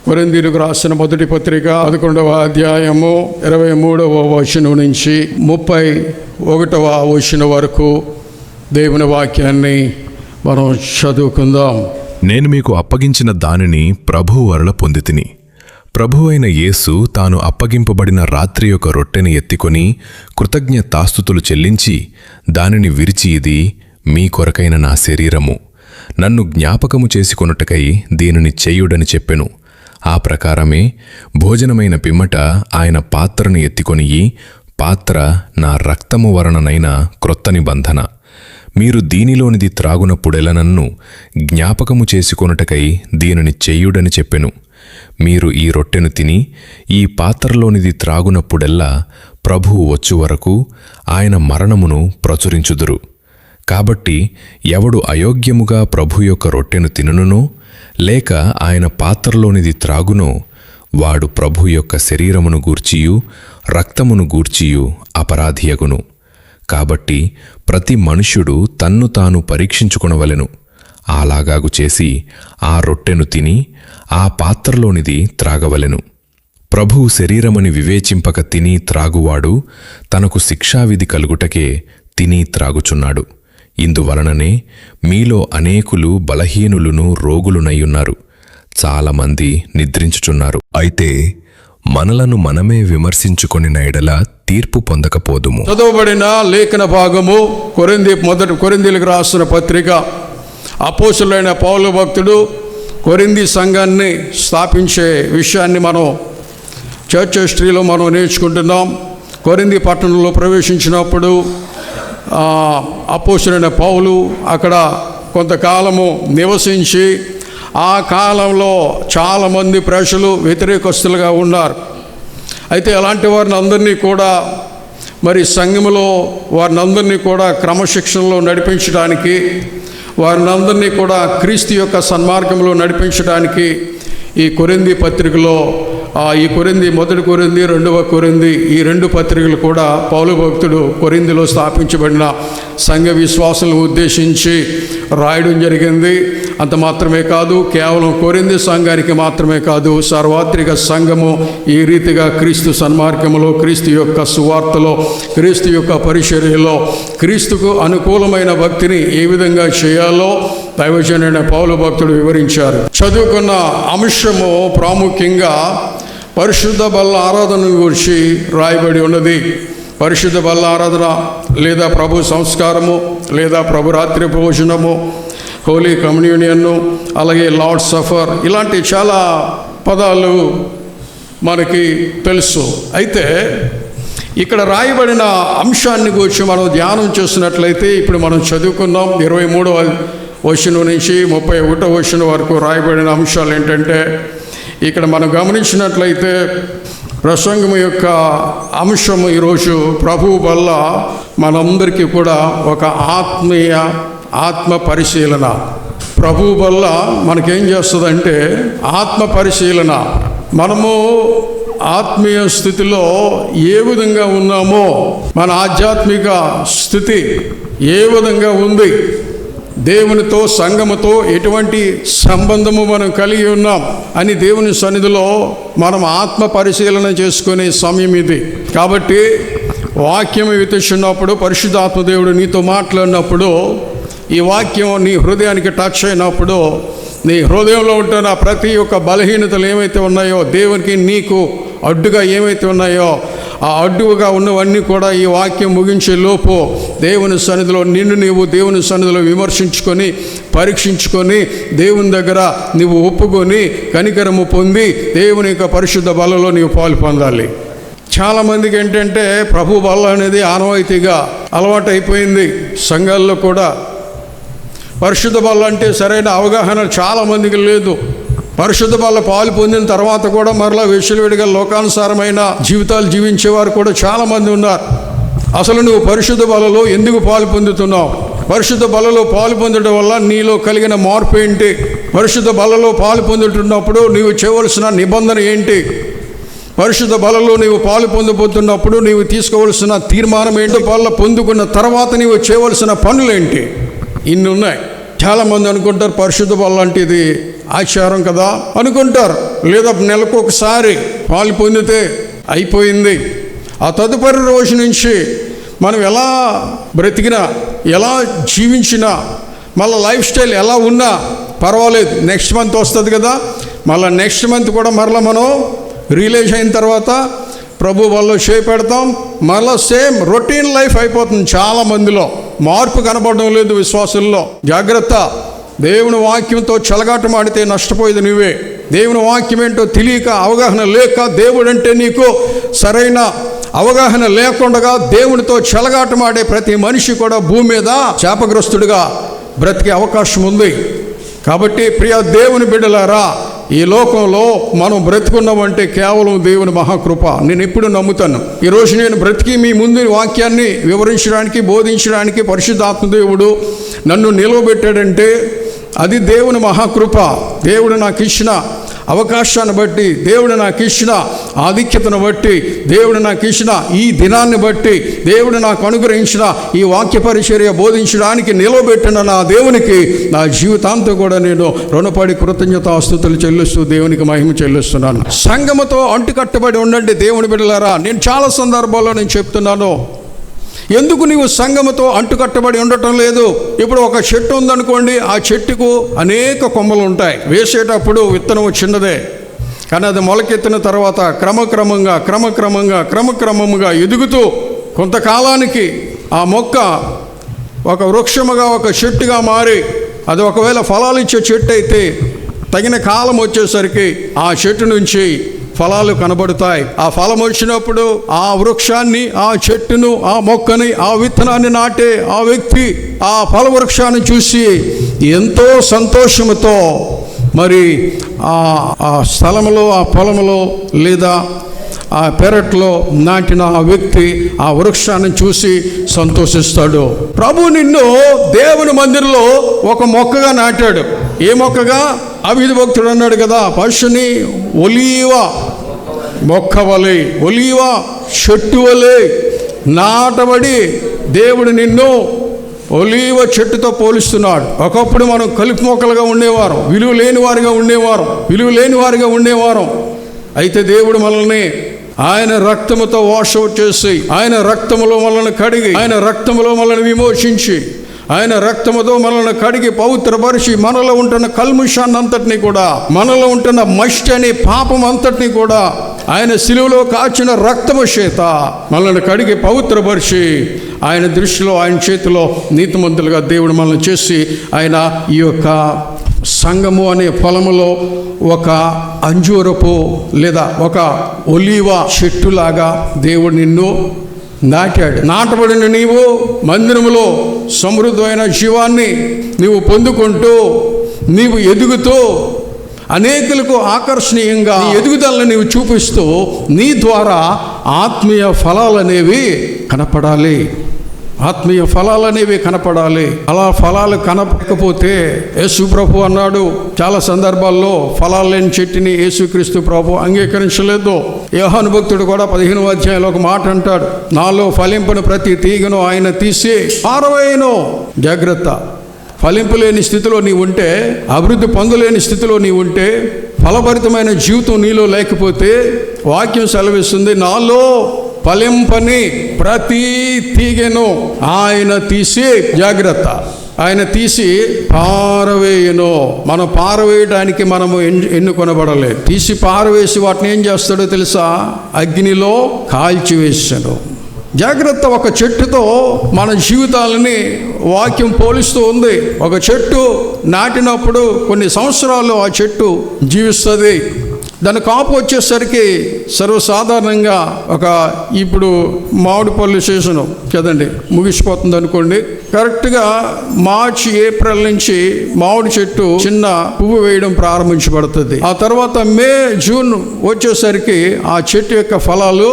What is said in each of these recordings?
కొరింథీయులకు రాసిన మొదటి పత్రిక 11వ అధ్యాయము 23వ వచనం నుంచి 31వ వచనం వరకు దేవుని వాక్యాన్ని మనం చదువుకుందాం. నేను మీకు అప్పగించిన దానిని ప్రభువు వలన పొందితిని. ప్రభువైన యేసు తాను అప్పగింపబడిన రాత్రి యొక్క రొట్టెని ఎత్తికొని కృతజ్ఞతాస్తుతులు చెల్లించి దానిని విరిచి, ఇది మీ కొరకైన నా శరీరము, నన్ను జ్ఞాపకము చేసుకొనుటకై దీనిని చేయుడని చెప్పెను. ఆ ప్రకారమే భోజనమైన పిమ్మట ఆయన పాత్రను ఎత్తికొనియి, పాత్ర నా రక్తము వలననైన క్రొత్త నిబంధన. మీరు దీనిలోనిది త్రాగునప్పుడెలనన్ను జ్ఞాపకము చేసుకొనుటకై దీనిని చేయుడని చెప్పెను. మీరు ఈ రొట్టెను తిని ఈ పాత్రలోనిది త్రాగునప్పుడెల్లా ప్రభువు వచ్చు వరకు ఆయన మరణమును ప్రచురించుదురు. కాబట్టి ఎవడు అయోగ్యముగా ప్రభు యొక్క రొట్టెను తినునో లేక ఆయన పాత్రలోనిది త్రాగునో వాడు ప్రభు యొక్క శరీరమును గూర్చియు రక్తమును గూర్చియు అపరాధియగును. కాబట్టి ప్రతి మనుష్యుడు తన్ను తాను పరీక్షించుకొనవలెను. అలాగాగు చేసి ఆ రొట్టెను తిని ఆ పాత్రలోనిది త్రాగవలెను. ప్రభువు శరీరమని వివేచింపక తిని త్రాగువాడు తనకు శిక్షావిధి కలుగుటకే తిని త్రాగుచున్నాడు. ఇందువలననే మీలో అనేకులు బలహీనులును రోగులునయ్యున్నారు, చాలామంది నిద్రించుచున్నారు. అయితే మనలను మనమే విమర్శించుకొనిన ఎడల తీర్పు పొందకపోదుము. చదవబడిన లేఖన భాగము కొరింథీయులకు రాసిన పత్రిక. అపోస్తలుడైన పౌలు భక్తుడు కొరింథీ సంఘాన్ని స్థాపించే విషయాన్ని మనం చర్చ్ హిస్టరీలో మనం నేర్చుకుంటున్నాం. కొరింథీ పట్టణంలో ప్రవేశించినప్పుడు అపోస్తలుడైన పౌలు అక్కడ కొంతకాలము నివసించి, ఆ కాలంలో చాలామంది ప్రజలు వ్యతిరేకస్తులుగా ఉన్నారు. అయితే అలాంటి వారిని అందరినీ కూడా మరి సంఘములో వారిని అందరినీ కూడా క్రమశిక్షణలో నడిపించడానికి, వారిని అందరినీ కూడా క్రీస్తు యొక్క సన్మార్గంలో నడిపించడానికి ఈ కొరింథీ పత్రికలో ఈ కొరింథీ, మొదటి కొరింథీ, 2వ కొరింథీ, ఈ 2 పత్రికలు కూడా పౌలు భక్తుడు కొరింథీలో స్థాపించబడిన సంఘ విశ్వాసాలను ఉద్దేశించి రాయడం జరిగింది. అంత మాత్రమే కాదు, కేవలం కొరింథీ సంఘానికి మాత్రమే కాదు, సార్వత్రిక సంఘము ఈ రీతిగా క్రీస్తు సన్మార్గములో, క్రీస్తు యొక్క సువార్తలో, క్రీస్తు యొక్క పరిచర్యలో క్రీస్తుకు అనుకూలమైన భక్తిని ఏ విధంగా చేయాలో దైవజనుడైన పౌలు భక్తుడు వివరించారు. చదువుకున్న అంశము ప్రాముఖ్యంగా పరిశుద్ధ బల్ల ఆరాధన గురించి రాయబడి ఉన్నది. పరిశుద్ధ బల్ల ఆరాధన లేదా ప్రభు సంస్కారము లేదా ప్రభు రాత్రి భోజనము, హోలీ కమ్యూనియన్ను, అలాగే లార్డ్ సఫర్, ఇలాంటి చాలా పదాలు మనకి తెలుసు. అయితే ఇక్కడ రాయబడిన అంశాన్ని గురించి మనం ధ్యానం చేస్తున్నట్లయితే ఇప్పుడు మనం చదువుకున్నాం 23వ వచనం నుంచి 31వ వచనం వరకు రాయబడిన అంశాలు ఏంటంటే, ఇక్కడ మనం గమనించినట్లయితే ప్రసంగం యొక్క అంశము ఈరోజు ప్రభువు వల్ల మనందరికీ కూడా ఒక ఆత్మ పరిశీలన. ప్రభువు వల్ల మనకేం చేస్తుందంటే ఆత్మ పరిశీలన. మనము ఆత్మీయ స్థితిలో ఏ విధంగా ఉన్నామో, మన ఆధ్యాత్మిక స్థితి ఏ విధంగా ఉంది, దేవునితో సంఘముతో ఎటువంటి సంబంధము మనం కలిగి ఉన్నాం అని దేవుని సన్నిధిలో మనం ఆత్మ పరిశీలన చేసుకునే సమయం ఇది. కాబట్టి వాక్యం విత్తుచున్నప్పుడు, పరిశుద్ధాత్మ దేవుడు నీతో మాట్లాడినప్పుడు, ఈ వాక్యం నీ హృదయానికి టచ్ అయినప్పుడు, నీ హృదయంలో ఉంటున్న ప్రతి ఒక్క బలహీనతలు ఏమైతే ఉన్నాయో, దేవునికి నీకు అడ్డుగా ఏమైతే ఉన్నాయో, ఆ అడ్డుగా ఉన్నవన్నీ కూడా ఈ వాక్యం ముగించే లోపు దేవుని సన్నిధిలో నీవు దేవుని సన్నిధిలో విమర్శించుకొని, పరీక్షించుకొని, దేవుని దగ్గర నీవు ఒప్పుకొని కనికరము పొంది దేవుని యొక్క పరిశుద్ధ బలలో నీవు పాలు పొందాలి. చాలామందికి ఏంటంటే ప్రభు బల అనేది ఆనవాయితీగా అలవాటు అయిపోయింది. సంఘాల్లో కూడా పరిశుద్ధ బల అంటే సరైన అవగాహన చాలామందికి లేదు. పరిశుద్ధ బల పాలు పొందిన తర్వాత కూడా మరలా విచ్చలవిడిగా లోకానుసారమైన జీవితాలు జీవించేవారు కూడా చాలామంది ఉన్నారు. అసలు నువ్వు పరిశుద్ధ బలలో ఎందుకు పాలు పొందుతున్నావు? పరిశుద్ధ బలలో పాలు పొందడం వల్ల నీలో కలిగిన మార్పు ఏంటి? పరిశుద్ధ బలలో పాలు పొందుతున్నప్పుడు నీవు చేయవలసిన నిబంధన ఏంటి? పరిశుద్ధ బలలో నీవు పాలు పొందబోతున్నప్పుడు నీవు తీసుకోవలసిన తీర్మానం ఏంటో, పాలు పొందుకున్న తర్వాత నీవు చేయవలసిన పనులేంటి? ఇన్ని ఉన్నాయి. చాలామంది అనుకుంటారు పరిశుద్ధ బల అంటే ఇది ఆచారం కదా అనుకుంటారు. లేదా నెలకు ఒకసారి పాలు పొందితే అయిపోయింది. ఆ తదుపరి రోజు నుంచి మనం ఎలా బ్రతికినా, ఎలా జీవించినా, మళ్ళీ లైఫ్ స్టైల్ ఎలా ఉన్నా పర్వాలేదు, నెక్స్ట్ మంత్ వస్తుంది కదా, మళ్ళీ నెక్స్ట్ మంత్ కూడా మరలా మనం రిలీజ్ అయిన తర్వాత ప్రభు వాళ్ళు చేపెడతాం, మళ్ళీ సేమ్ రొటీన్ లైఫ్ అయిపోతుంది. చాలా మందిలో మార్పు కనపడడం లేదు విశ్వాసుల్లో. జాగ్రత్త, దేవుని వాక్యంతో చెలగాటమాడితే నష్టపోయేది నువ్వే. దేవుని వాక్యం ఏంటో తెలియక, అవగాహన లేక, దేవుడు అంటే నీకు సరైన అవగాహన లేకుండా దేవునితో చెలగాటమాడే ప్రతి మనిషి కూడా భూమి మీద శాపగ్రస్తుడిగా బ్రతికే అవకాశం ఉంది. కాబట్టి ప్రియ దేవుని బిడ్డలారా, ఈ లోకంలో మనం బ్రతుకున్నామంటే కేవలం దేవుని మహాకృప. నేను ఎప్పుడు నమ్ముతాను. ఈరోజు నేను బ్రతికి మీ ముందు వాక్యాన్ని వివరించడానికి, బోధించడానికి పరిశుద్ధాత్మ దేవుడు నన్ను నిలవబెట్టాడంటే అది దేవుని మహాకృప. దేవుడు నాకు ఇచ్చిన అవకాశాన్ని బట్టి, దేవుడు నాకు ఇచ్చిన ఆధిక్యతను బట్టి, దేవుడు నాకు ఇచ్చిన ఈ దినాన్ని బట్టి, దేవుడు నాకు అనుగ్రహించిన ఈ వాక్య పరిచర్య బోధించడానికి నిలవబెట్టిన నా దేవునికి నా జీవితాంతం కూడా నేను రుణపడి కృతజ్ఞతాస్తుతులు చెల్లిస్తూ దేవునికి మహిమ చెల్లిస్తున్నాను. సంఘముతో అంటుకట్టబడి ఉండండి దేవుని బిడ్డలారా. నేను చాలా సందర్భాల్లో నేను చెప్తున్నాను, ఎందుకు నీవు సంఘముతో అంటుకట్టబడి ఉండటం లేదు? ఇప్పుడు ఒక చెట్టు ఉందనుకోండి, ఆ చెట్టుకు అనేక కొమ్మలు ఉంటాయి. వేసేటప్పుడు విత్తనం చిన్నదే, కానీ అది మొలకెత్తిన తర్వాత క్రమక్రమంగా ఎదుగుతూ కొంతకాలానికి ఆ మొక్క ఒక వృక్షముగా, ఒక చెట్టుగా మారి, అది ఒకవేళ ఫలాలు ఇచ్చే చెట్టు అయితే తగిన కాలం వచ్చేసరికి ఆ చెట్టు నుంచి ఫలాలు కనబడతాయి. ఆ ఫలం వచ్చినప్పుడు ఆ వృక్షాన్ని, ఆ చెట్టును, ఆ మొక్కని, ఆ విత్తనాన్ని నాటే ఆ వ్యక్తి ఆ ఫల వృక్షాన్ని చూసి ఎంతో సంతోషంతో మరి ఆ స్థలంలో, ఆ పొలంలో లేదా ఆ పెరట్లో నాటిన ఆ వ్యక్తి ఆ వృక్షాన్ని చూసి సంతోషిస్తాడు. ప్రభు నిన్ను దేవుని మందిరంలో ఒక మొక్కగా నాటాడు. ఏ మొక్కగా? అభివృద్ధి భక్తుడు అన్నాడు కదా, పశుని ఒలీవ మొక్క వలె, ఒలీవ చెట్టు వలె నాటబడి దేవుడు నిన్ను ఒలీవ చెట్టుతో పోలుస్తున్నాడు. ఒకప్పుడు మనం కలుపు మొక్కలుగా ఉండేవారం, విలువ లేని వారిగా ఉండేవారం. అయితే దేవుడు మనల్ని ఆయన రక్తముతో వాష్ అవుట్ చేసి, ఆయన రక్తములో మనల్ని కడిగి, ఆయన రక్తములో మనల్ని విమోచించి, ఆయన రక్తముతో మనల్ని కడిగి పవిత్రపరిచి, మనలో ఉంటున్న కల్ముషాన్ని అంతటినీ కూడా, మనలో ఉంటున్న మష్టి అనే పాపం అంతటినీ కూడా ఆయన శిలువలో కాచిన రక్తము చేత మనల్ని కడిగి పవిత్రపరిచి, ఆయన దృష్టిలో, ఆయన చేతిలో నీతిమంతులుగా దేవుడు మనల్ని చేసి, ఆయన ఈ యొక్క సంఘము అనే పొలములో ఒక అంజూరపు లేదా ఒక ఒలీవ చెట్టులాగా దేవుడు నిన్ను నాటాడు. నాటబడిన నీవు మందిరములో సమృద్ధమైన జీవాన్ని నీవు పొందుకుంటూ, నీవు ఎదుగుతూ, అనేకులకు ఆకర్షణీయంగా ఎదుగుదలను నీవు చూపిస్తూ, నీ ద్వారా ఆత్మీయ ఫలాలనేవి కనపడాలి. అలా ఫలాలు కనపడకపోతే, యేసు ప్రభు అన్నాడు చాలా సందర్భాల్లో, ఫలాలు లేని చెట్టుని యేసుక్రీస్తు ప్రభు అంగీకరించలేదు. యోహాను భక్తుడు కూడా 15వ అధ్యాయంలో ఒక మాట అంటాడు, నాలో ఫలింపును ప్రతి తీగను ఆయన తీసి పారవేయును. జాగ్రత్త, ఫలింపు లేని స్థితిలో నీవు ఉంటే, అభివృద్ధి పొందలేని స్థితిలో నీవు ఉంటే, ఫలభరితమైన జీవితం నీలో లేకపోతే, వాక్యం సెలవిస్తుంది, నాలో ఫలింపని ప్రతి తీగెను ఆయన తీసి, జాగ్రత్త, ఆయన తీసి పారవేయును. మనం పారవేయడానికి మనము ఎన్నుకొనబడలేదు. తీసి పారవేసి వాటిని ఏం చేస్తాడో తెలుసా? అగ్నిలో కాల్చివేశాడు. జాగ్రత్త, ఒక చెట్టుతో మన జీవితాలని వాక్యం పోలిస్తూ ఉంది. ఒక చెట్టు నాటినప్పుడు కొన్ని సంవత్సరాలు ఆ చెట్టు జీవిస్తుంది. దాని కాపు వచ్చేసరికి సర్వసాధారణంగా ఇప్పుడు మామిడి పళ్ళు సీజను కదండి, ముగిసిపోతుంది అనుకోండి. కరెక్ట్గా మార్చి, ఏప్రిల్ నుంచి మామిడి చెట్టు చిన్న పువ్వు వేయడం ప్రారంభించబడుతుంది. ఆ తర్వాత మే, జూన్ వచ్చేసరికి ఆ చెట్టు యొక్క ఫలాలు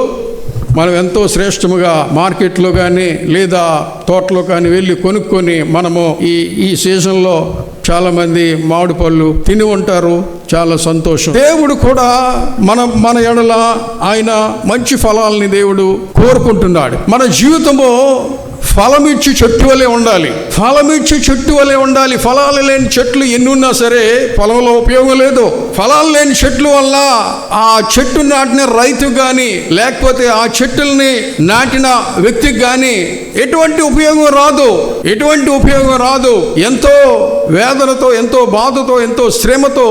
మనం ఎంతో శ్రేష్టముగా మార్కెట్లో కానీ లేదా తోటలో కానీ వెళ్ళి కొనుక్కొని మనము ఈ సీజన్లో చాలామంది మామిడి పళ్ళు తిని ఉంటారు. చాలా సంతోషం. దేవుడు కూడా మన ఎడల ఆయన మంచి ఫలాలని దేవుడు కోరుకుంటున్నాడు. మన జీవితంలో ఫలమిచ్చి చెట్టు వలె ఉండాలి. ఫలమిచ్చి చెట్టు వలె ఉండాలి. ఫలాలు లేని చెట్లు ఎన్ని ఉన్నా సరే పొలంలో ఉపయోగం లేదు. ఫలాలు లేని చెట్ల వల్ల ఆ చెట్టు నాటిన రైతుకు కానీ లేకపోతే ఆ చెట్టుల్ని నాటిన వ్యక్తికి కానీ ఎటువంటి ఉపయోగం రాదు. ఎటువంటి ఉపయోగం రాదు. ఎంతో వేదనతో, ఎంతో బాధతో, ఎంతో శ్రమతో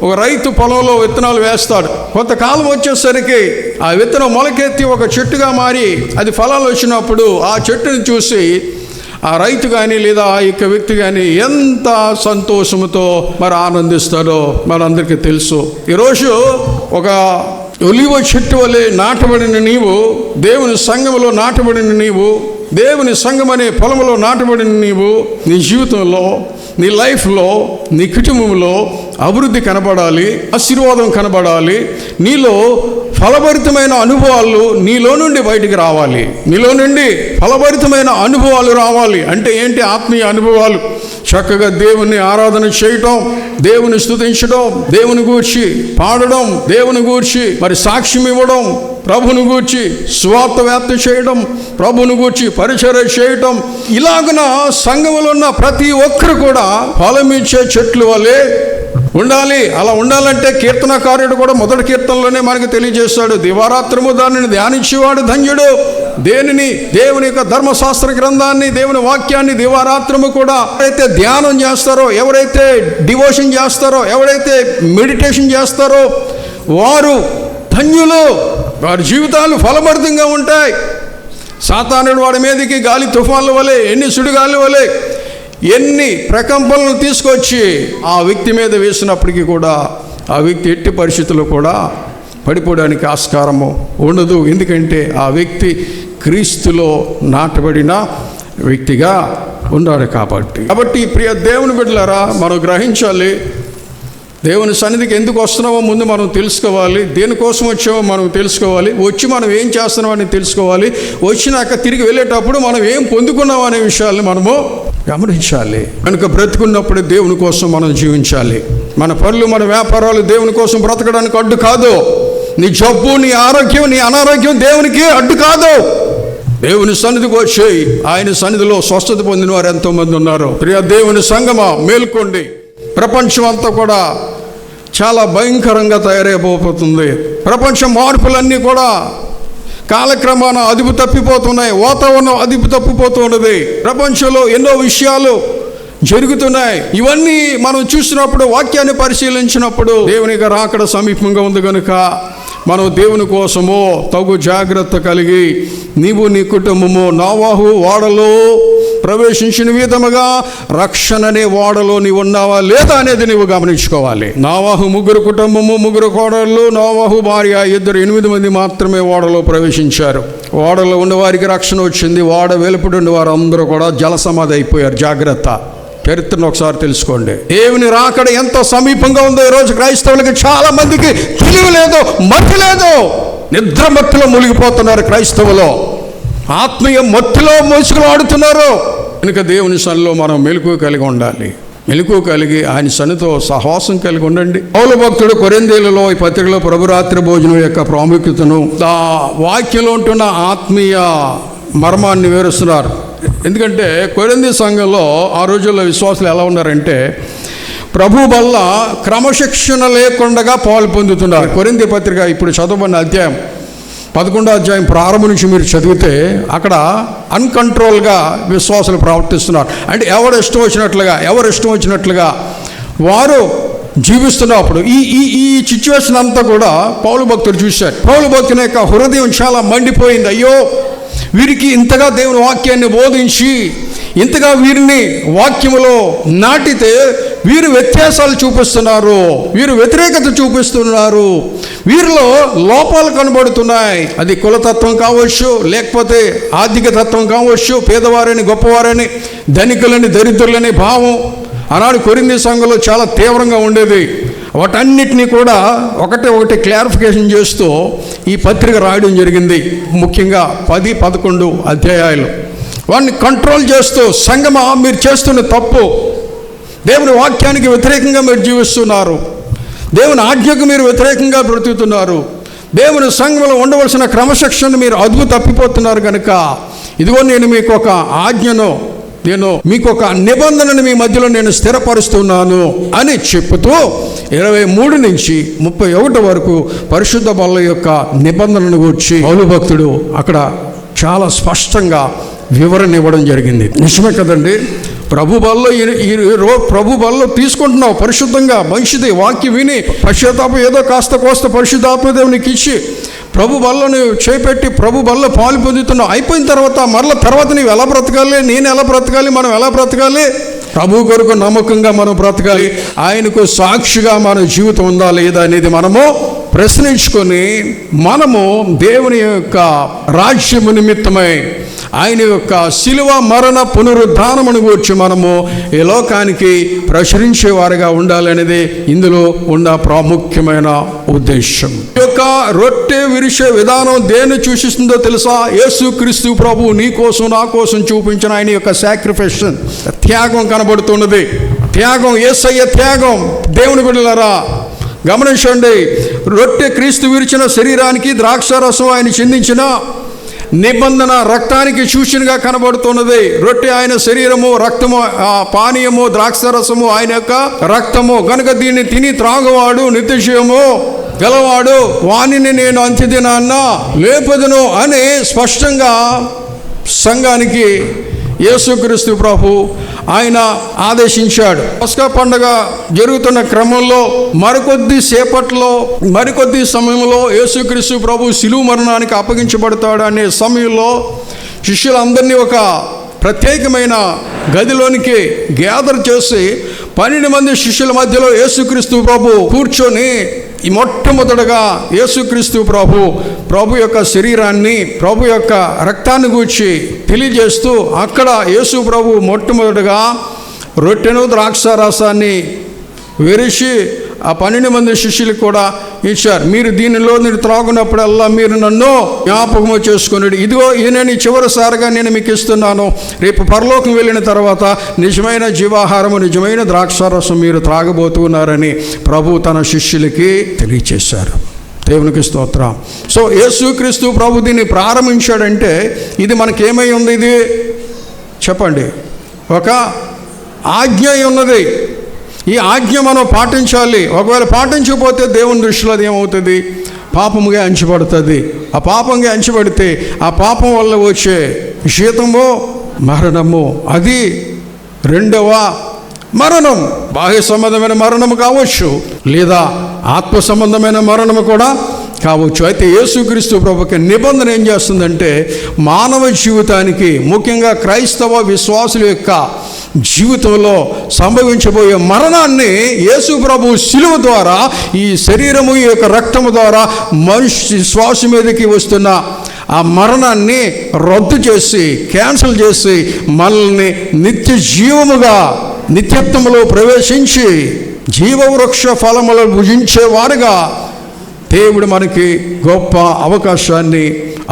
ఒక రైతు పొలంలో విత్తనాలు వేస్తాడు. కొంతకాలం వచ్చేసరికి ఆ విత్తనం మొలకెత్తి ఒక చెట్టుగా మారి అది ఫలాలు వచ్చినప్పుడు ఆ చెట్టుని చూసి ఆ రైతు కానీ లేదా ఆ యొక్క వ్యక్తి కానీ ఎంత సంతోషంతో మరి ఆనందిస్తాడో మనందరికీ తెలుసు. ఈరోజు ఒక ఒలివ చెట్టు వలె నాటబడిన నీవు, దేవుని సంఘములో నాటబడిన నీవు, దేవుని సంఘం అనే పొలంలో నాటబడిన నీవు, నీ జీవితంలో, నీ లైఫ్లో, నీ కుటుంబంలో అభివృద్ధి కనబడాలి, ఆశీర్వాదం కనబడాలి. నీలో ఫలభరితమైన అనుభవాలు నీలో నుండి బయటికి రావాలి. నీలో నుండి ఫలభరితమైన అనుభవాలు రావాలి. అంటే ఏంటి? ఆత్మీయ అనుభవాలు. చక్కగా దేవుని ఆరాధన చేయటం, దేవుని స్తుతించడం, దేవుని గూర్చి పాడడం, దేవుని గూర్చి మరి సాక్ష్యం ఇవ్వడం, ప్రభుని గూర్చి సువార్త వ్యాప్తి చేయడం, ప్రభుని గూర్చి పరిచర్య చేయటం. ఇలాగున సంఘములో ఉన్న ప్రతి ఒక్కరు కూడా ఫలమిచ్చే చెట్లు వలె ఉండాలి. అలా ఉండాలంటే కీర్తనకారుడు కూడా మొదటి కీర్తనలోనే మనకు తెలియజేస్తాడు, దివారాత్రము దానిని ధ్యానించేవాడు ధన్యుడు. దేవుని యొక్క ధర్మశాస్త్ర గ్రంథాన్ని, దేవుని వాక్యాన్ని దివారాత్రము కూడా ఎవరైతే ధ్యానం చేస్తారో, ఎవరైతే డివోషన్ చేస్తారో, ఎవరైతే మెడిటేషన్ చేస్తారో వారు ధన్యులు. వారి జీవితాలు ఫలభరితంగా ఉంటాయి. సాతానుడు వాడి మీదకి గాలి తుఫాన్ల వలె, ఎన్ని సుడిగాలి వలె, ఎన్ని ప్రకంపనలు తీసుకొచ్చి ఆ వ్యక్తి మీద వేసినప్పటికీ కూడా ఆ వ్యక్తి ఎట్టి పరిస్థితుల్లో కూడా పడిపోవడానికి ఆస్కారము ఉండదు. ఎందుకంటే ఆ వ్యక్తి క్రీస్తులో నాటబడిన వ్యక్తిగా ఉన్నాడు కాబట్టి ప్రియ దేవుని బిడ్డలారా, మనం గ్రహించాలి. దేవుని సన్నిధికి ఎందుకు వస్తున్నామో ముందు మనం తెలుసుకోవాలి. దేనికోసం వచ్చామో మనం తెలుసుకోవాలి. వచ్చి మనం ఏం చేస్తున్నామని తెలుసుకోవాలి. వచ్చినాక తిరిగి వెళ్ళేటప్పుడు మనం ఏం పొందుకున్నాం అనే విషయాల్ని మనము గమనించాలి. కనుక బ్రతుకున్నప్పుడు దేవుని కోసం మనం జీవించాలి. మన పనులు, మన వ్యాపారాలు దేవుని కోసం బ్రతకడానికి అడ్డు కాదు. నీ జబ్బు, నీ ఆరోగ్యం, నీ అనారోగ్యం దేవునికి అడ్డు కాదు. దేవుని సన్నిధికి వచ్చి ఆయన సన్నిధిలో స్వస్థత పొందిన వారు ఎంతోమంది ఉన్నారు. ప్రియ దేవుని సంగమా, మేల్కోండి. ప్రపంచం అంతా కూడా చాలా భయంకరంగా తయారైపోతుంది. ప్రపంచ మార్పులన్నీ కూడా కాలక్రమాన అదుపు తప్పిపోతున్నాయి. వాతావరణం అదుపు తప్పిపోతున్నది. ప్రపంచంలో ఎన్నో విషయాలు జరుగుతున్నాయి. ఇవన్నీ మనం చూసినప్పుడు, వాక్యాన్ని పరిశీలించినప్పుడు దేవుని రాకడ సమీపంగా ఉంది కనుక మనం దేవుని కోసము తగు జాగ్రత్త కలిగి నీవు, నీ కుటుంబము నోవహు ఓడలో ప్రవేశించిన విధముగా రక్షణ అనే ఓడలో నీవు ఉన్నావా లేదా అనేది నీవు గమనించుకోవాలి. నోవహు ముగ్గురు కుటుంబము, ముగ్గురు కోడళ్ళు, నోవహు భార్య, ఇద్దరు 8 మంది మాత్రమే ఓడలో ప్రవేశించారు. ఓడలో ఉన్నవారికి రక్షణ వచ్చింది. ఓడ వెలుపడి ఉన్న వారు అందరూ కూడా జల సమాధి అయిపోయారు. జాగ్రత్త. చరిత్రను ఒకసారి తెలుసుకోండి. దేవుని రాకడ ఎంత సమీపంగా ఉందో ఈరోజు క్రైస్తవులకి చాలా మందికి తెలివి లేదు, మట్టి లేదు. నిద్ర మత్తులో మునిగిపోతున్నారు క్రైస్తవులు. ఆత్మీయ మత్తులో మోసుకులాడుతున్నారు. కనుక దేవుని సన్నిధిలో మనం మెలకువ కలిగి ఉండాలి. మెలకువ కలిగి ఆయన సన్నిధితో సహవాసం కలిగి ఉండండి. పౌలు భక్తుడు కొరింథీయులలో ఈ పత్రికలో ప్రభురాత్రి భోజనం యొక్క ప్రాముఖ్యతను, ఆ వాక్యంలో ఉంటున్న ఆత్మీయ మర్మాన్ని వివరిస్తున్నారు. ఎందుకంటే కొరింథీ సంఘంలో ఆ రోజుల్లో విశ్వాసులు ఎలా ఉన్నారంటే ప్రభు వల్ల క్రమశిక్షణ లేకుండా పాలు పొందుతున్నారు. కొరింథీ పత్రిక ఇప్పుడు చదవబడిన అధ్యాయం 11వ అధ్యాయం ప్రారంభం నుంచి మీరు చదివితే అక్కడ అన్కంట్రోల్గా విశ్వాసులు ప్రవర్తిస్తున్నారు. అంటే ఎవరు ఇష్టం వచ్చినట్లుగా వారు జీవిస్తున్నప్పుడు ఈ సిచ్యువేషన్ అంతా కూడా పౌలు భక్తుడు చూశారు. పౌలు భక్తుని యొక్క హృదయం చాలా మండిపోయింది. అయ్యో, వీరికి ఇంతగా దేవుని వాక్యాన్ని బోధించి ఇంతగా వీరిని వాక్యములో నాటితే వీరు వ్యత్యాసాలు చూపిస్తున్నారు, వీరు వ్యతిరేకత చూపిస్తున్నారు, వీరిలో లోపాలు కనబడుతున్నాయి. అది కులతత్వం కావచ్చు, లేకపోతే ఆర్థిక తత్వం కావచ్చు, పేదవారని గొప్పవారని, ధనికులని దరిద్రులని భావం ఆనాడు కొరింథీ సంఘంలో చాలా తీవ్రంగా ఉండేది. వాటన్నిటినీ కూడా ఒకటి క్లారిఫికేషన్ చేస్తూ ఈ పత్రిక రాయడం జరిగింది. ముఖ్యంగా 10-11 అధ్యాయాలు వాడిని కంట్రోల్ చేస్తూ, సంఘమా మీరు చేస్తున్న తప్పు, దేవుని వాక్యానికి వ్యతిరేకంగా మీరు జీవిస్తున్నారు, దేవుని ఆజ్ఞకు మీరు వ్యతిరేకంగా బ్రతుకుతున్నారు, దేవుని సంఘంలో ఉండవలసిన క్రమశిక్షణ మీరు అదుపు తప్పిపోతున్నారు కనుక ఇదిగో నేను మీకు ఒక ఆజ్ఞను, నేను మీకు ఒక నిబంధనను మీ మధ్యలో నేను స్థిరపరుస్తున్నాను అని చెప్పుతూ 23 నుంచి 31 వరకు పరిశుద్ధ బల్ల యొక్క నిబంధనను గురించి పౌలు భక్తుడు అక్కడ చాలా స్పష్టంగా వివరణ ఇవ్వడం జరిగింది. నిజమే కదండి, ప్రభు బల్లో తీసుకుంటున్నావు పరిశుద్ధంగా, మంచిది, వాక్యం విని పశ్చాత్తాపం ఏదో కాస్త కోస్త పరిశుద్ధాత్మదేవునికి ఇచ్చి ప్రభు బల్లను చేపెట్టి ప్రభు బల్ల పాలు పొందుతున్నావు. అయిపోయిన తర్వాత నీవు ఎలా బ్రతకాలి, నేను ఎలా బ్రతకాలి, మనం ఎలా బ్రతకాలి? ప్రభు కొరకు నమ్మకంగా మనం బ్రతకాలి. ఆయనకు సాక్షిగా మన జీవితం ఉందా లేదా అనేది మనము ప్రశ్నించుకొని మనము దేవుని యొక్క రాజ్యము నిమిత్తమై ఆయన యొక్క శిలువ మరణ పునరుద్ధానమును గూర్చి మనము ఈ లోకానికి ప్రచురించేవారుగా ఉండాలనేది ఇందులో ఉన్న ప్రాముఖ్యమైన ఉద్దేశం. ఈ యొక్క రొట్టె విరిచే విధానం దేన్ని సూచిస్తుందో తెలుసా? యేసుక్రీస్తు ప్రభు నీ కోసం నా కోసం చూపించిన ఆయన యొక్క సాక్రిఫికేషన్, త్యాగం కనబడుతున్నది. త్యాగం, యేసయ్య త్యాగం. దేవుని బిడ్డలారా గమనించండి, రొట్టె క్రీస్తు విరిచిన శరీరానికి, ద్రాక్షారసం ఆయన చిందించిన నిబంధన రక్తానికి సూచనగా కనబడుతున్నది. రొట్టె ఆయన శరీరము, రక్తము, పానీయము, ద్రాక్షరసము ఆయన యొక్క రక్తము కనుక దీన్ని తిని త్రాగువాడు నిత్యజీవము గలవాడు, వానిని నేను అంత్యదినాన్న లేపదును అని స్పష్టంగా సంఘానికి యేసుక్రీస్తు ప్రభు ఆయన ఆదేశించాడు. పస్కా పండుగ జరుగుతున్న క్రమంలో మరికొద్ది సమయంలో యేసుక్రీస్తు ప్రభు శిలువ మరణానికి అప్పగించబడతాడు అనే సమయంలో శిష్యులందరినీ ఒక ప్రత్యేకమైన గదిలోనికి గ్యాదర్ చేసి 12 మంది శిష్యుల మధ్యలో యేసుక్రీస్తు ప్రభు కూర్చొని మొట్టమొదటగా యేసుక్రీస్తు ప్రభు యొక్క శరీరాన్ని, ప్రభు యొక్క రక్తాన్ని గూర్చి తెలియజేస్తూ అక్కడ యేసు ప్రభు మొట్టమొదటగా రొట్టెను ద్రాక్షారసాన్ని విరిచి ఆ 12 మంది శిష్యులకు కూడా ఇచ్చారు. మీరు దీనిలో మీరు త్రాగునప్పుడల్లా మీరు నన్ను జ్ఞాపకము చేసుకున్నాడు. ఇదిగో ఈయనని చివరిసారిగా నేను మీకు ఇస్తున్నాను. రేపు పరలోకం వెళ్ళిన తర్వాత నిజమైన జీవాహారము, నిజమైన ద్రాక్షారసం మీరు త్రాగబోతున్నారని ప్రభు తన శిష్యులకి తెలియచేశారు. దేవునికి స్తోత్రం. సో యేసుక్రీస్తు ప్రభు దీన్ని ప్రారంభించాడంటే ఇది మనకేమై ఉంది? ఇది చెప్పండి, ఒక ఆజ్ఞ ఉన్నది. ఈ ఆజ్ఞ మనం పాటించాలి. ఒకవేళ పాటించకపోతే దేవుని దృష్టిలో అది ఏమవుతుంది? పాపముగా ఎంచబడుతుంది. ఆ పాపంగా ఎంచబడితే ఆ పాపం వల్ల వచ్చే జీతము మరణము. అది రెండవ మరణం. బాహ్య సంబంధమైన మరణము కావచ్చు, లేదా ఆత్మ సంబంధమైన మరణము కూడా కావచ్చు. అయితే యేసుక్రీస్తు ప్రభుకి నిబంధన ఏం చేస్తుందంటే మానవ జీవితానికి, ముఖ్యంగా క్రైస్తవ విశ్వాసుల యొక్క జీవితంలో సంభవించబోయే మరణాన్ని యేసు ప్రభు శిలువ ద్వారా, ఈ శరీరము, ఈ యొక్క రక్తము ద్వారా మనిషి శ్వాస మీదకి వస్తున్న ఆ మరణాన్ని రద్దు చేసి, క్యాన్సిల్ చేసి మనల్ని నిత్య జీవముగా, నిత్యత్వములో ప్రవేశించి జీవవృక్ష ఫలములను భుజించేవారుగా దేవుడు మనకి గొప్ప అవకాశాన్ని,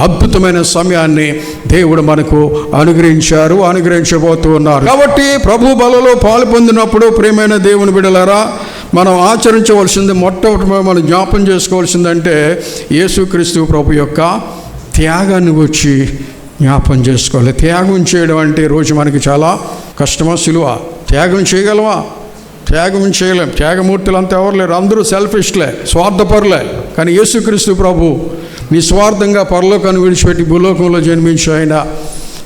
అద్భుతమైన సమయాన్ని దేవుడు మనకు అనుగ్రహించబోతూ ఉన్నారు. కాబట్టి ప్రభు బలలో పాలు పొందినప్పుడు ప్రియమైన దేవుని బిడ్డలారా, మనం ఆచరించవలసింది, మొట్టమొదటి మనం జ్ఞాపం చేసుకోవాల్సిందంటే యేసుక్రీస్తు ప్రభు యొక్క త్యాగాన్ని వచ్చి జ్ఞాపం చేసుకోవాలి. త్యాగం చేయడం అంటే రోజు మనకి చాలా కష్టమా? సులువా? త్యాగం చేయగలమా? త్యాగం చేయలేం. త్యాగమూర్తులు అంతా ఎవరు లేరు, అందరూ సెల్ఫిష్లే, స్వార్థపరులే. కానీ యేసుక్రీస్తు ప్రభు నిస్వార్థంగా పరలోకాన్ని విడిచిపెట్టి భూలోకంలో జన్మించి ఆయన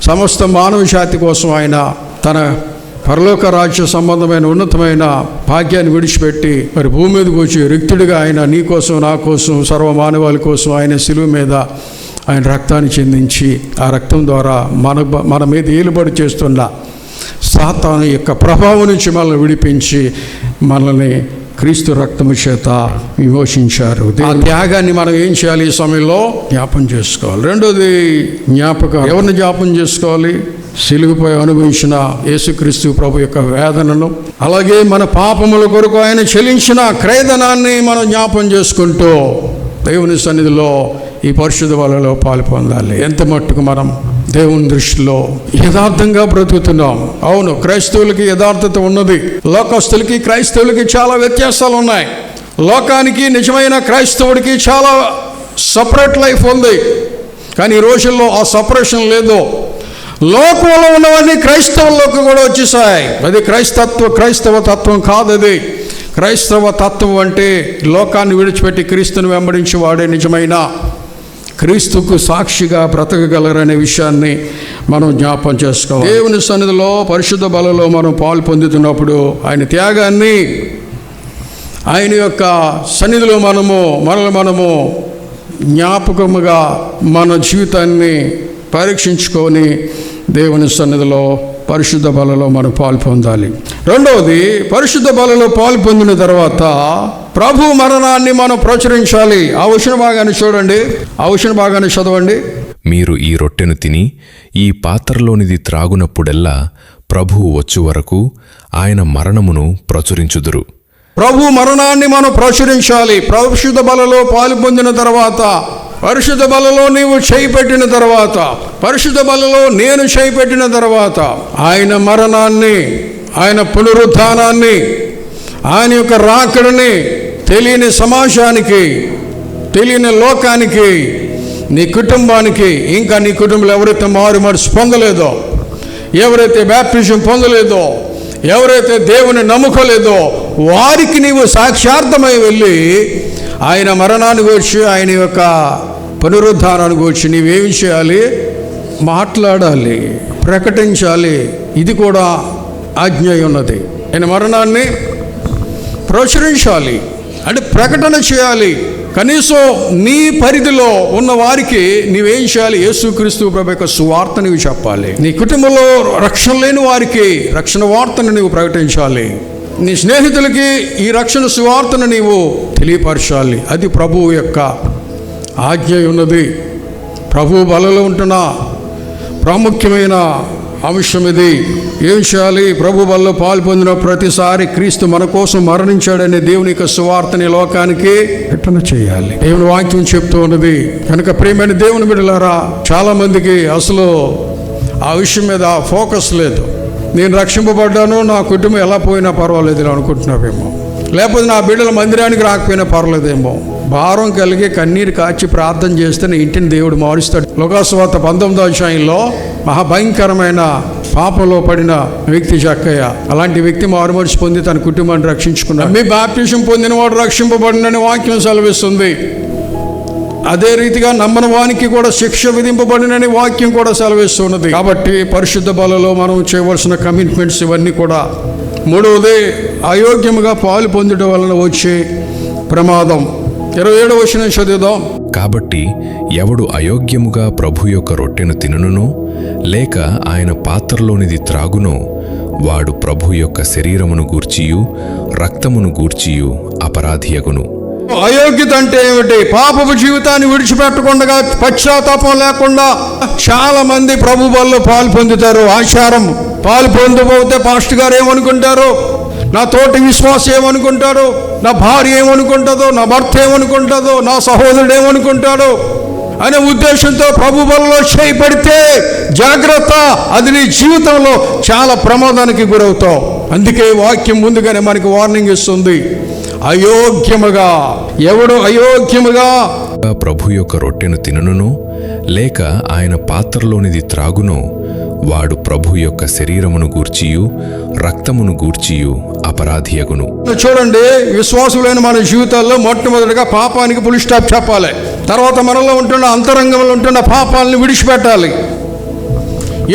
సమస్త మానవ జాతి కోసం ఆయన తన పరలోక రాజ్య సంబంధమైన ఉన్నతమైన భాగ్యాన్ని విడిచిపెట్టి మరి భూమి మీదకి వచ్చి రిక్తుడిగా ఆయన నీ కోసం, నా కోసం, సర్వ మానవాళి కోసం ఆయన శిలువ మీద ఆయన రక్తాన్ని చెందించి ఆ రక్తం ద్వారా మన మీద ఏలుబడి చేస్తున్న సాతాను యొక్క ప్రభావం నుంచి మనల్ని విడిపించి మనల్ని క్రీస్తు రక్తము చేత విమోచించారు. ఆ త్యాగాన్ని మనం ఏం చేయాలి? ఈ సమయంలో జ్ఞాపం చేసుకోవాలి. రెండోది జ్ఞాపకం. ఎవరిని జ్ఞాపం చేసుకోవాలి? సిలువపై అనుభవించిన యేసుక్రీస్తు ప్రభు యొక్క వేదనను, అలాగే మన పాపముల కొరకు ఆయన చెల్లించిన క్రయధనాన్ని మనం జ్ఞాపం చేసుకుంటూ దేవుని సన్నిధిలో ఈ పరిశుద్ధ బలలో పాలు పొందాలి. ఎంత మట్టుకు మనం దేవుని దృష్టిలో యథార్థంగా బ్రతుకుతున్నాం. అవును, క్రైస్తవులకి యథార్థత ఉన్నది. లోకస్తులకి క్రైస్తవులకి చాలా వ్యత్యాసాలు ఉన్నాయి. లోకానికి నిజమైన క్రైస్తవుడికి చాలా సపరేట్ లైఫ్ ఉంది. కానీ ఈ రోజుల్లో ఆ సపరేషన్ లేదు. లోకంలో ఉన్నవన్నీ క్రైస్తవుల్లోకి కూడా వచ్చేసాయి. అది క్రైస్తవ తత్వం కాదు. అది క్రైస్తవ తత్వం అంటే లోకాన్ని విడిచిపెట్టి క్రీస్తుని వెంబడించి వాడే నిజమైన క్రీస్తుకు సాక్షిగా బ్రతకగలరనే విషయాన్ని మనం జ్ఞాపం చేసుకోవాలి. దేవుని సన్నిధిలో పరిశుద్ధ బలలో మనం పాలు పొందుతున్నప్పుడు ఆయన త్యాగాన్ని, ఆయన యొక్క సన్నిధిలో మనము జ్ఞాపకముగా మన జీవితాన్ని పరీక్షించుకొని దేవుని సన్నిధిలో పరిశుద్ధ బలలో మనం పాలు పొందాలి. రెండవది, పరిశుద్ధ బలలో పాలు పొందిన తర్వాత ప్రభు మరణాన్ని మనం ప్రచురించాలి. ఆ వచన భాగాన్ని చూడండి, ఆ వచన భాగాన్ని చదవండి. మీరు ఈ రొట్టెను తిని ఈ పాత్రలోనిది త్రాగునప్పుడెల్లా ప్రభువు వచ్చు వరకు ఆయన మరణమును ప్రచురించుదురు. ప్రభు మరణాన్ని మనం ప్రచురించాలి. పరిశుద్ధ బలలో పాలు పొందిన తర్వాత, పరిశుద్ధ బలలో నీవు చేయి పెట్టిన తర్వాత, పరిశుద్ధ బలలో నేను చేయి పెట్టిన తర్వాత ఆయన మరణాన్ని, ఆయన పునరుత్థానాన్ని, ఆయన యొక్క రాకడని తెలియని సమాజానికి, తెలియని లోకానికి, నీ కుటుంబానికి, ఇంకా నీ కుటుంబంలో ఎవరైతే మారు మనసు పొందలేదో, ఎవరైతే బ్యాప్టిజం పొందలేదో, ఎవరైతే దేవుని నమ్ముకోలేదో వారికి నీవు సాక్షార్థమై వెళ్ళి ఆయన మరణాన్ని గూర్చి, ఆయన యొక్క పునరుద్ధానాన్ని గూర్చి నీవేమి చేయాలి? మాట్లాడాలి, ప్రకటించాలి. ఇది కూడా ఆజ్ఞ ఉన్నది. ఆయన మరణాన్ని ప్రచురించాలి అంటే ప్రకటన చేయాలి. కనీసం నీ పరిధిలో ఉన్న వారికి నీవేం చేయాలి? యేసుక్రీస్తు ప్రభు యొక్క సువార్త నీవు చెప్పాలి. నీ కుటుంబంలో రక్షణ లేని వారికి రక్షణ వార్తను నీవు ప్రకటించాలి. నీ స్నేహితులకి ఈ రక్షణ సువార్తను నీవు తెలియపరచాలి. అది ప్రభువు యొక్క ఆజ్ఞ ఉన్నది. ప్రభు బలలో ఉంటున్న ప్రాముఖ్యమైన అంశం ఇది. ఏం చేయాలి? ప్రభు బలలో పాలు పొందిన ప్రతిసారి క్రీస్తు మన కోసం మరణించాడనే దేవుని యొక్క సువార్తని లోకానికి ప్రకటన చేయాలి. దేవుని వాక్యం చెప్తూ ఉన్నది. కనుక ప్రియమైన దేవుని బిడ్డలారా, చాలా మందికి అసలు ఆ విషయం మీద ఫోకస్ లేదు. నేను రక్షింపబడ్డాను, నా కుటుంబం ఎలా పోయినా పర్వాలేదు అనుకుంటున్నావేమో, లేకపోతే నా బిడ్డల మందిరానికి రాకపోయినా పర్వాలేదేమో. భారం కలిగి కన్నీరు కాచి ప్రార్థన చేస్తే నీ ఇంటిని దేవుడు మారుస్తాడు. లోకాసువార్త 19వ అధ్యాయంలో మహాభయంకరమైన పాపంలో పడిన వ్యక్తి జక్కయ్య, అలాంటి వ్యక్తి మారుమనసు పొంది తన కుటుంబాన్ని రక్షించుకున్నాడు. మీ బాప్టిజం పొందిన వాడు రక్షింపబడినని వాక్యం సెలవిస్తుంది. అదే రీతిగా నమ్మని వానికి కూడా శిక్ష విధింపబడినని వాక్యం కూడా సెలవిస్తున్నది. కాబట్టి పరిశుద్ధ బలలో మనం చేయవలసిన కమిట్మెంట్స్ ఇవన్నీ కూడా. మూడవది, అయోగ్యముగా పాలు పొందడం వలన వచ్చే ప్రమాదం. 27వ వచనం చదువుదాం. కాబట్టి ఎవడు అయోగ్యముగా ప్రభు యొక్క రొట్టెను తినునో లేక ఆయన పాత్రలోనిది త్రాగునో వాడు ప్రభు యొక్క శరీరమును గూర్చియు రక్తమును గూర్చియు అపరాధియగును. అయోగ్యత అంటే ఏమిటి? పాపపు జీవితాన్ని విడిచిపెట్టకుండా, పశ్చాత్తాపం లేకుండా చాలా మంది ప్రభు బలలో పాలు పొందుతారు. ఆచారం పాలు పొందబోతే పాస్టర్ గారు ఏమనుకుంటారు, నా తోటి విశ్వాసం ఏమనుకుంటారు, నా భార్య ఏమనుకుంటుందో, నా భర్త ఏమనుకుంటుందో, నా సహోదరుడు ఏమనుకుంటాడో అనే ఉద్దేశంతో ప్రభు బలలో చేయి పెడితే జాగ్రత్త, అది నీ జీవితంలో చాలా ప్రమాదానికి గురవుతావు. అందుకే వాక్యం ముందుగానే మనకి వార్నింగ్ ఇస్తుంది. అయోగ్యముగా, ఎవడు అయోగ్యముగా ప్రభు యొక్క రొట్టెను తినునో లేక ఆయన పాత్రలోనిది త్రాగునో వాడు ప్రభు యొక్క శరీరమును గూర్చియు రక్తమును గూర్చియు అపరాధియగును. చూడండి, విశ్వాసులైన మన జీవితాల్లో మొట్టమొదటిగా పాపానికి ఫుల్ స్టాప్ చెప్పాలి. తర్వాత మనలో ఉంటున్న అంతరంగంలో ఉంటున్న పాపాలను విడిచిపెట్టాలి.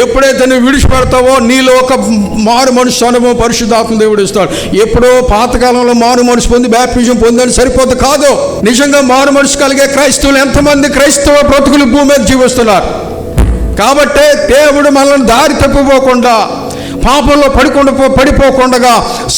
ఎప్పుడైతే నువ్వు విడిచిపెడతావో నీలో ఒక మారు మనసు అనుభవం పరిశుద్ధాత్మ దేవుడు ఇస్తాడు. ఎప్పుడో పాతకాలంలో మారు మనసు పొంది బ్యాప్టిజం పొందని సరిపోదు కాదు. నిజంగా మారు మనసు కలిగే క్రైస్తవులు ఎంతమంది క్రైస్తవ బ్రతుకులు భూమి మీద జీవిస్తున్నారు. కాబట్టే దేవుడు మనల్ని దారి తప్పిపోకుండా, పాపంలో పడిపోకుండా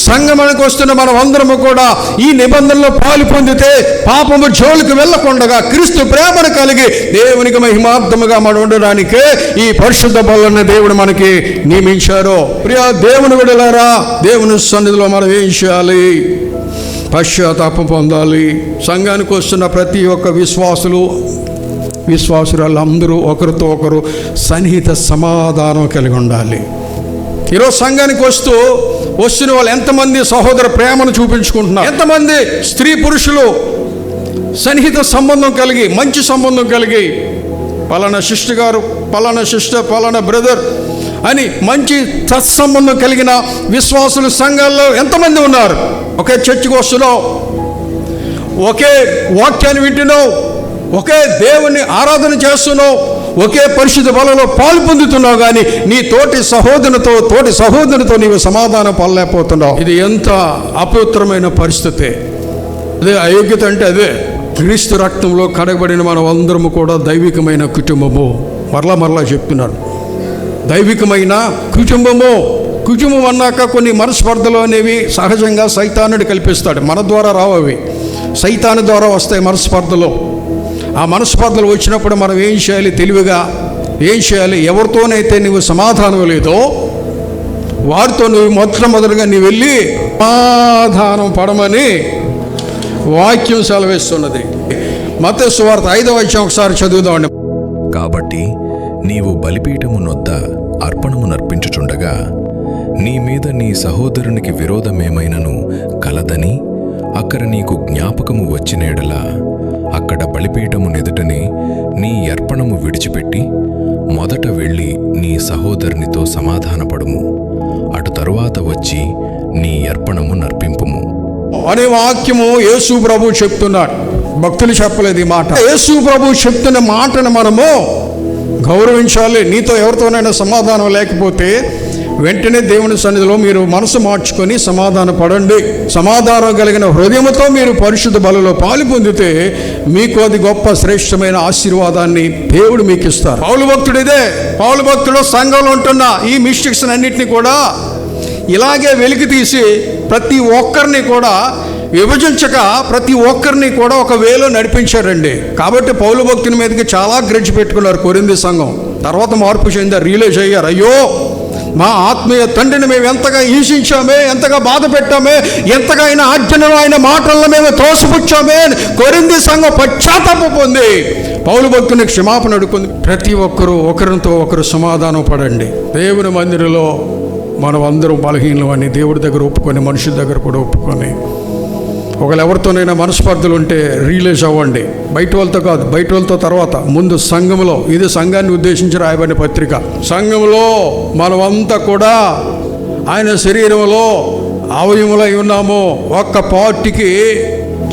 సంగమానికి వస్తున్న మనం అందరము కూడా ఈ నిబంధనలో పాలు పొందితే పాపము జోలికి వెళ్ళకుండా క్రీస్తు ప్రేమను కలిగి దేవునికి మహిమార్థముగా మనం ఉండడానికే ఈ పరిశుద్ధ బలను దేవుడు మనకి నియమించారు. ప్రియ దేవుని విడలారా, దేవుని సన్నిధిలో మనం ఏం చేయాలి? పశ్చాత్తాపం పొందాలి. సంఘానికి వస్తున్న ప్రతి ఒక్క విశ్వాసురాలు అందరూ ఒకరితో ఒకరు సన్నిహిత సమాధానం కలిగి ఉండాలి. ఈరోజు సంఘానికి వస్తున్న వాళ్ళు ఎంతమంది సహోదర ప్రేమను చూపించుకుంటున్నారు? ఎంతమంది స్త్రీ పురుషులు సన్నిహిత సంబంధం కలిగి, మంచి సంబంధం కలిగి, పలానా సిస్టర్ గారు పలానా సిస్టర్, పలానా బ్రదర్ అని మంచి సత్సంబంధం కలిగిన విశ్వాసులు సంఘాల్లో ఎంతమంది ఉన్నారు? ఒకే చర్చికి వస్తున్నావు, ఒకే వాక్యాన్ని వింటున్నావు, ఒకే దేవుని ఆరాధన చేస్తున్నావు, ఒకే పరిశుద్ధ బలలో పాలు పొందుతున్నావు, కానీ నీ తోటి సహోదరునితో నీవు సమాధానం పొందలేకపోతున్నావు. ఇది ఎంత అపవిత్రమైన పరిస్థితి! అదే అయోగ్యత అంటే అదే. క్రీస్తు రక్తంలో కడగబడిన మనం అందరము కూడా దైవికమైన కుటుంబము. మరలా చెప్తున్నాను, దైవికమైన కుటుంబము. కుటుంబం అన్నాక కొన్ని మనస్పర్ధలు అనేవి సహజంగా సైతానుడు కల్పిస్తాడు. మన ద్వారా రావవి, సైతాను ద్వారా వస్తాయి మనస్పర్ధలు. ఆ మనస్పర్ధలు వచ్చినప్పుడు మనం ఏం చేయాలి? తెలివిగా ఏం చేయాలి? ఎవరితోనైతే నువ్వు సమాధానం లేదో వారితో నువ్వు మొట్టమొదటిగా నీవు వెళ్ళి సమాధానం పడమని వాక్యం సెలవిస్తున్నది. మత్తయి సువార్త 5వ అధ్యాయం ఒకసారి చదువుదామండి. కాబట్టి నీవు బలిపీఠము నొద్ద అర్పణము నర్పించుచుండగా నీ మీద నీ సహోదరునికి విరోధమేమైనను కలదని అక్కడ నీకు జ్ఞాపకము వచ్చినేడలా అక్కడ బలిపీఠము నెదుటనే నీ అర్పణము విడిచిపెట్టి మొదట వెళ్ళి నీ సహోదరునితో సమాధానపడుము. అటు తరువాత వచ్చి నీ అర్పణము నర్పింపుము అనే వాక్యము యేసు ప్రభు చెప్తున్నాడు. భక్తులు చెప్పలేదు ఈ మాట. యేసు ప్రభు చెప్తున్న మాటను మనము గౌరవించాలి. నీతో ఎవరితోనైనా సమాధానం లేకపోతే వెంటనే దేవుని సన్నిధిలో మీరు మనసు మార్చుకొని సమాధాన పడండి. సమాధానం కలిగిన హృదయంతో మీరు పరిశుద్ధ బలలో పాలు పొందితే మీకు అది గొప్ప శ్రేష్టమైన ఆశీర్వాదాన్ని దేవుడు మీకు ఇస్తారు. పౌలు భక్తుడు ఇదే. పౌలు భక్తుడు సంఘంలో ఉంటున్న ఈ మిస్టేక్స్ అన్నింటినీ కూడా ఇలాగే వెలికి తీసి ప్రతి ఒక్కరిని కూడా విభజించక ప్రతి ఒక్కరిని కూడా ఒక వేలో నడిపించారండి. కాబట్టి పౌలు భక్తుని మీదకి చాలా గ్రడ్జ్ పెట్టుకున్నారు కొరింథీ సంఘం. తర్వాత మార్పు చెందారు, రియలైజ్ అయ్యారు, అయ్యో మా ఆత్మీయ తండ్రిని మేము ఎంతగా హింసించామే, ఎంతగా బాధ పెట్టామే, ఎంతగా ఆయన ఆజ్ఞను ఆయన మాటలను మేము తోసిపుచ్చామే. కొరింథీ సంఘం పశ్చాత్తాపం పొంది పౌలు భక్తుని క్షమాపణ అడుగుకుంది. ప్రతి ఒక్కరూ ఒకరితో ఒకరు సమాధానం పడండి. దేవుని మందిరంలో మనం అందరం బలహీనం అని దేవుడి దగ్గర ఒప్పుకొని, మనుషుల దగ్గర కూడా ఒప్పుకొని, ఒకవేళ ఎవరితోనైనా మనస్పర్ధలు ఉంటే రియలైజ్ అవ్వండి. బయట వాళ్ళతో కాదు, బయట వాళ్ళతో తర్వాత, ముందు సంఘంలో. ఇది సంఘాన్ని ఉద్దేశించి రాయబడిన పత్రిక. సంఘంలో మనమంతా కూడా ఆయన శరీరంలో అవయములై ఉన్నాము. ఒక్క పార్టీకి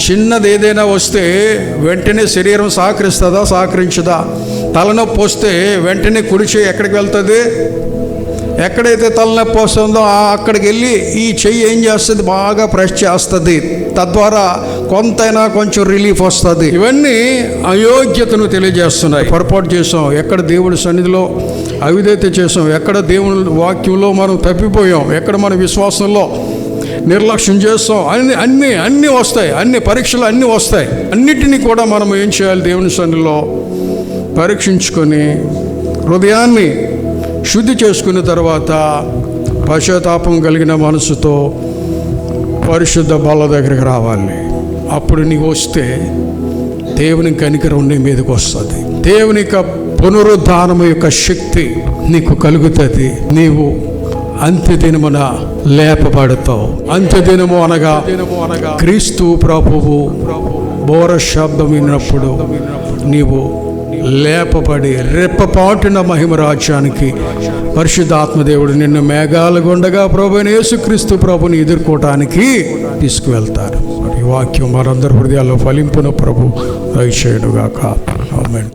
చిన్నది ఏదైనా వస్తే వెంటనే శరీరం సహకరిస్తుందా, సహకరించదా? తలనొప్పి వస్తే వెంటనే కుడి చెయ్యి ఎక్కడికి వెళ్తుంది? ఎక్కడైతే తలనొప్పి వస్తుందో అక్కడికి వెళ్ళి ఈ చెయ్యి ఏం చేస్తుంది? బాగా ప్రెస్ చేస్తుంది. తద్వారా కొంతైనా కొంచెం రిలీఫ్ వస్తుంది. ఇవన్నీ అయోగ్యతను తెలియజేస్తున్నాయి. పొరపాటు చేసాం, ఎక్కడ దేవుడి సన్నిధిలో అవిధేయత చేసాం, ఎక్కడ దేవుని వాక్యంలో మనం తప్పిపోయాం, ఎక్కడ మన విశ్వాసంలో నిర్లక్ష్యం చేస్తాం, అన్నీ వస్తాయి. అన్ని పరీక్షలు అన్నీ వస్తాయి. అన్నిటినీ కూడా మనం ఏం చేయాలి? దేవుని సన్నిధిలో పరీక్షించుకొని హృదయాన్ని శుద్ధి చేసుకున్న తర్వాత పశ్చాత్తాపం కలిగిన మనసుతో పరిశుద్ధ బల దగ్గరికి రావాలి. అప్పుడు నీవు వస్తే దేవుని కనికరం నీ మీదకి వస్తుంది. దేవుని యొక్క పునరుద్ధానం యొక్క శక్తి నీకు కలుగుతుంది. నీవు అంత్యదినమున లేపబడతావు. అంత్యదినము అనగా క్రీస్తు ప్రభువు బోర శబ్దం విన్నప్పుడు నీవు లేపబడి రెప్పపాటున మహిమ రాజ్యానికి పరిశుద్ధాత్మదేవుడు నిన్ను మేఘాల గుండగా ప్రభువైన యేసుక్రీస్తు ప్రభుని ఎదుర్కోవటానికి తీసుకువెళ్తారు. ఈ వాక్యం మనందరి హృదయాల్లో ఫలింపున ప్రభు దయచేయునుగాక. ఆమేన్.